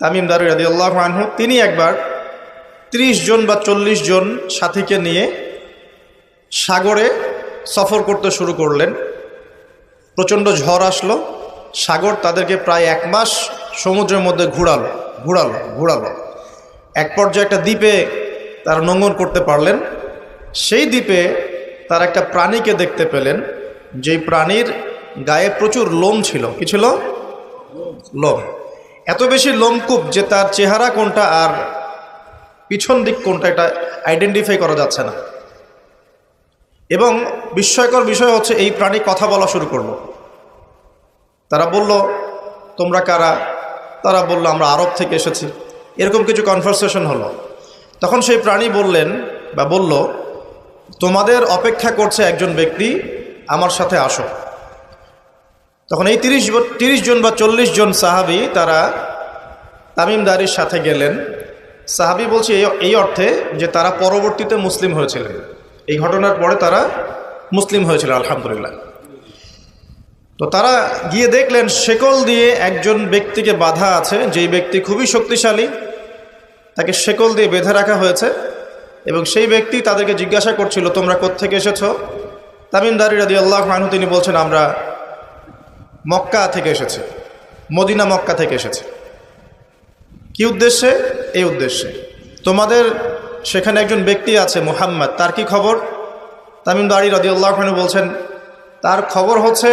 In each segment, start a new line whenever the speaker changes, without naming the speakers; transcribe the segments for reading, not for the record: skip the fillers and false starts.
তামিম দারি রাদিয়াল্লাহু আনহু তিনি একবার 30 জন বা 40 জন সাথীকে নিয়ে সাগরে সফর করতে শুরু করলেন। প্রচণ্ড ঝড় আসলো, সাগর তাদেরকে প্রায় 1 মাস সমুদ্রের মধ্যে ঘুরালো। এক পর্যায়ে একটা দ্বীপে তারা নোঙর করতে পারলেন। সেই দ্বীপে তারা একটা প্রাণীকে দেখতে পেলেন, যেই প্রাণীর গায়ে প্রচুর লোম ছিল। কি ছিল? লোম। এত বেশি লোমকূপ যে তার চেহারা কোনটা আর পিছন দিক কোনটা এটা আইডেন্টিফাই করা যাচ্ছে না। এবং বিস্ময়কর বিষয় হচ্ছে এই প্রাণী কথা বলা শুরু করলো। তারা বলল, তোমরা কারা? তারা বলল, আমরা আরব থেকে এসেছি। এরকম কিছু কনভারসেশন হলো। তখন সেই প্রাণী বলল, তোমাদের অপেক্ষা করছে একজন ব্যক্তি, আমার সাথে আসো। তখন এই 30 জন বা 40 জন সাহাবী তারা তামিম দারির সাথে গেলেন। সাহাবী বলছে এই অর্থে যে তারা পরবর্তীতে মুসলিম হয়েছিলেন, এই ঘটনার পরে তারা মুসলিম হয়েছিল, আলহামদুলিল্লাহ। তো তারা গিয়ে দেখলেন শেকল দিয়ে একজন ব্যক্তিকে বাঁধা আছে, যেই ব্যক্তি খুবই শক্তিশালী, তাকে শেকল দিয়ে বেঁধে রাখা হয়েছে। এবং সেই ব্যক্তি তাদেরকে জিজ্ঞাসা করছিল, তোমরা কোত্থেকে এসেছো? তামিম দারি রাদিয়াল্লাহু আনহু তিনি বলছেন, আমরা মক্কা থেকে এসেছি, মদিনা মক্কা থেকে এসেছি। কি উদ্দেশ্যে? এই উদ্দেশ্যে, তোমাদের সেখানে একজন ব্যক্তি আছে মুহাম্মদ, তার কি খবর? তামিম দারি রাদিয়াল্লাহু আনহু বলছেন, তার খবর হচ্ছে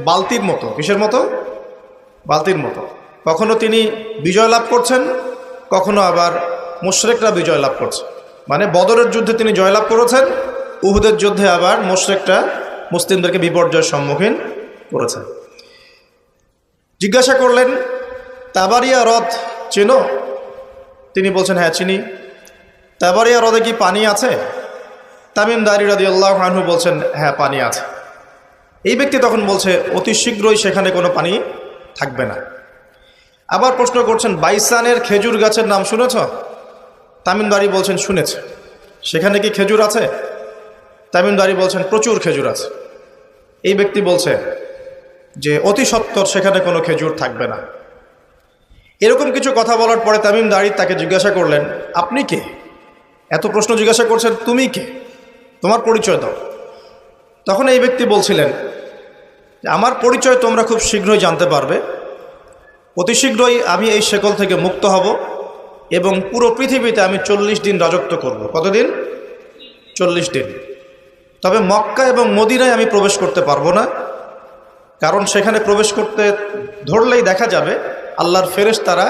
বালতির মতো। কিসের মতো? বালতির মতো। কখনো তিনি বিজয় লাভ করছেন, কখনো আবার মুশরিকরা বিজয় লাভ করছে। মানে বদরের যুদ্ধে তিনি জয়লাভ করেছেন, উহুদের যুদ্ধে আবার মুশরিকরা মুসলিমদেরকে বিপর্যয়ের সম্মুখীন করেছেন। জিজ্ঞাসা করলেন, তাবারিয়া হ্রদ চেনো? তিনি বলছেন, হ্যাঁ চিনি। তাবারিয়া হ্রদে কি পানি আছে? তামিম দারি রাদিয়াল্লাহু আনহু বলছেন, হ্যাঁ পানি আছে। এই ব্যক্তি তখন বলছে, অতি শীঘ্রই সেখানে কোনো পানি থাকবে না। আবার প্রশ্ন করছেন, বাইসানের খেজুর গাছের নাম শুনেছ? তামিম দারি বলছেন, শুনেছে। সেখানে কি খেজুর আছে? তামিম দারি বলছেন, প্রচুর খেজুর আছে। এই ব্যক্তি বলছে যে অতি সত্বর সেখানে কোনো খেজুর থাকবে না। এরকম কিছু কথা বলার পরে তামিম দারি তাকে জিজ্ঞাসা করলেন, আপনি কে? এত প্রশ্ন জিজ্ঞাসা করছেন, তুমি কে? তোমার পরিচয় দাও। তখন এই ব্যক্তি বলছিলেন, আমার পরিচয় তোমরা খুব শীঘ্রই জানতে পারবে। অতি শীঘ্রই আমি এই শেকল থেকে মুক্ত হব এবং পুরো পৃথিবীতে আমি 40 দিন রাজত্ব করব। কতদিন? 40 দিন। তবে মক্কা এবং মদিনায় আমি প্রবেশ করতে পারবো না, কারণ সেখানে প্রবেশ করতে ধরলেই দেখা যাবে আল্লাহর ফেরেশতারা